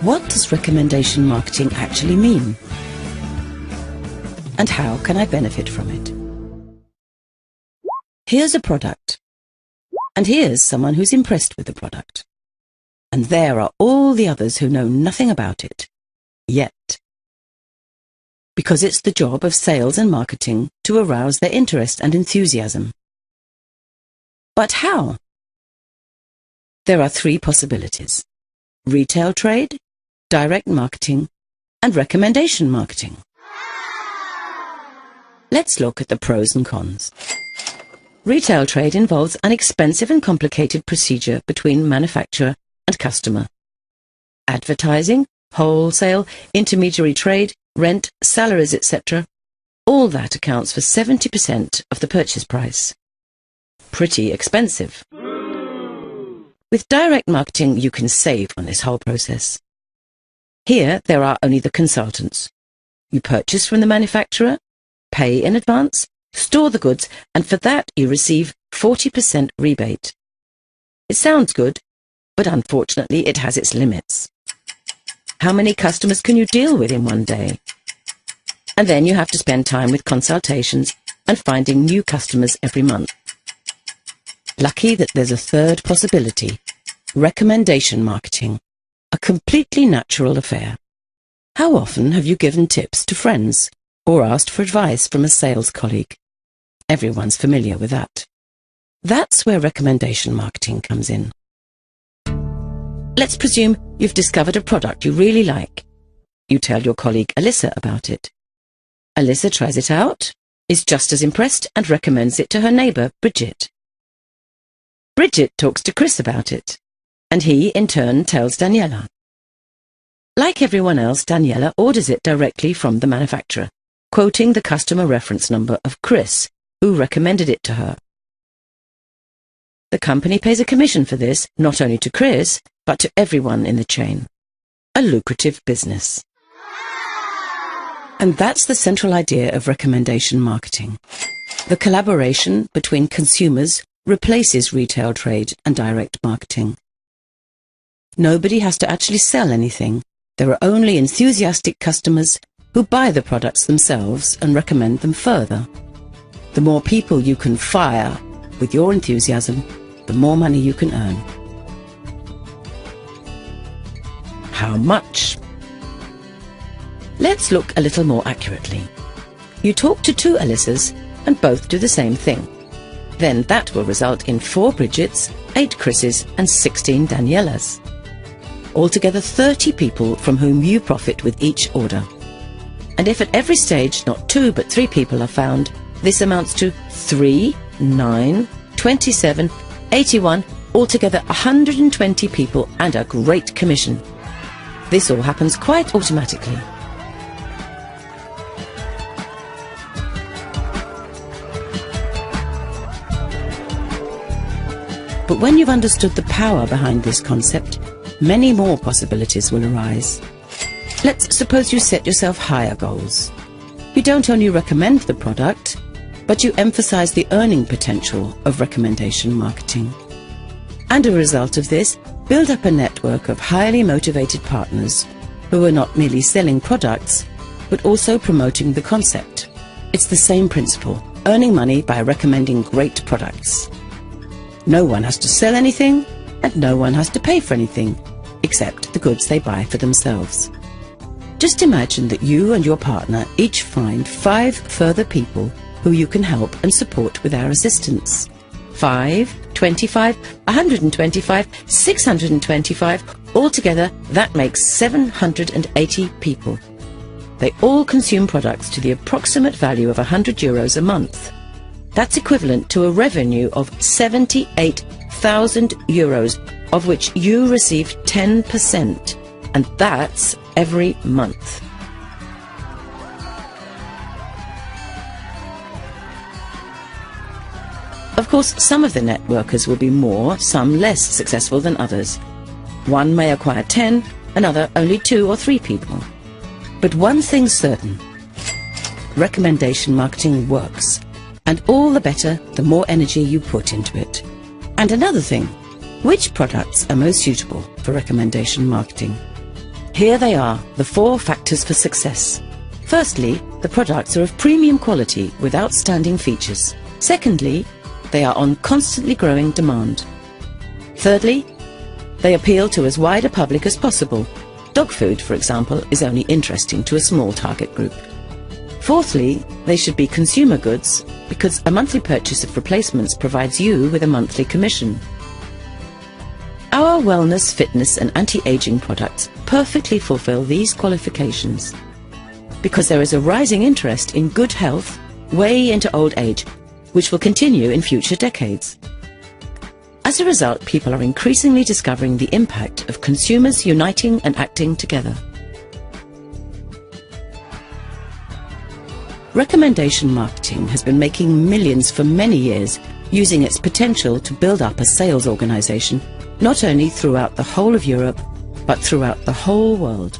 What does recommendation marketing actually mean? And how can I benefit from it? Here's a product. And here's someone who's impressed with the product. And there are all the others who know nothing about it. Yet. Because it's the job of sales and marketing to arouse their interest and enthusiasm. But how? There are three possibilities: retail trade, direct marketing, and recommendation marketing. Let's look at the pros and cons. Retail trade involves an expensive and complicated procedure between manufacturer and customer. Advertising, wholesale, intermediary trade, rent, salaries, etc. All that accounts for 70% of the purchase price. Pretty expensive. With direct marketing, you can save on this whole process. Here, there are only the consultants. You purchase from the manufacturer, pay in advance, store the goods, and for that you receive 40% rebate. It sounds good, but unfortunately it has its limits. How many customers can you deal with in one day? And then you have to spend time with consultations and finding new customers every month. Lucky that there's a third possibility: recommendation marketing, a completely natural affair. How often have you given tips to friends or asked for advice from a sales colleague? Everyone's familiar with that. That's where recommendation marketing comes in. Let's presume you've discovered a product you really like. You tell your colleague Alyssa about it. Alyssa tries it out, is just as impressed, and recommends it to her neighbour, Bridget. Bridget talks to Chris about it, and he, in turn, tells Daniela. Like everyone else, Daniela orders it directly from the manufacturer, quoting the customer reference number of Chris, who recommended it to her. The company pays a commission for this, not only to Chris, but to everyone in the chain. A lucrative business. And that's the central idea of recommendation marketing. The collaboration between consumers replaces retail trade and direct marketing. Nobody has to actually sell anything. There are only enthusiastic customers who buy the products themselves and recommend them further. The more people you can fire with your enthusiasm, the more money you can earn. How much? Let's look a little more accurately. You talk to two Alyssas and both do the same thing. Then that will result in 4 Bridgets, 8 Chris's and 16 Danielas. Altogether 30 people from whom you profit with each order. And if at every stage not 2 but 3 people are found, this amounts to 3, 9, 27, 81, altogether 120 people and a great commission. This all happens quite automatically. But when you've understood the power behind this concept, many more possibilities will arise. Let's suppose you set yourself higher goals. You don't only recommend the product, but you emphasize the earning potential of recommendation marketing. And a result of this, build up a network of highly motivated partners who are not merely selling products, but also promoting the concept. It's the same principle, earning money by recommending great products. No one has to sell anything, and no one has to pay for anything, except the goods they buy for themselves. Just imagine that you and your partner each find 5 further people who you can help and support with our assistance. 5, 25, 125, 625, altogether that makes 780 people. They all consume products to the approximate value of €100 a month. That's equivalent to a revenue of €78,000, of which you receive 10%, and that's every month. Of course, some of the networkers will be more, some less successful than others. One may acquire 10, another only 2 or 3 people. But one thing's certain: recommendation marketing works. And all the better, the more energy you put into it. And another thing, which products are most suitable for recommendation marketing? Here they are, the 4 factors for success. Firstly, the products are of premium quality with outstanding features. Secondly, they are on constantly growing demand. Thirdly, they appeal to as wide a public as possible. Dog food, for example, is only interesting to a small target group. Fourthly, they should be consumer goods because a monthly purchase of replacements provides you with a monthly commission. Our wellness, fitness and anti-aging products perfectly fulfill these qualifications because there is a rising interest in good health way into old age, which will continue in future decades. As a result, people are increasingly discovering the impact of consumers uniting and acting together. Recommendation marketing has been making millions for many years, using its potential to build up a sales organization, not only throughout the whole of Europe, but throughout the whole world.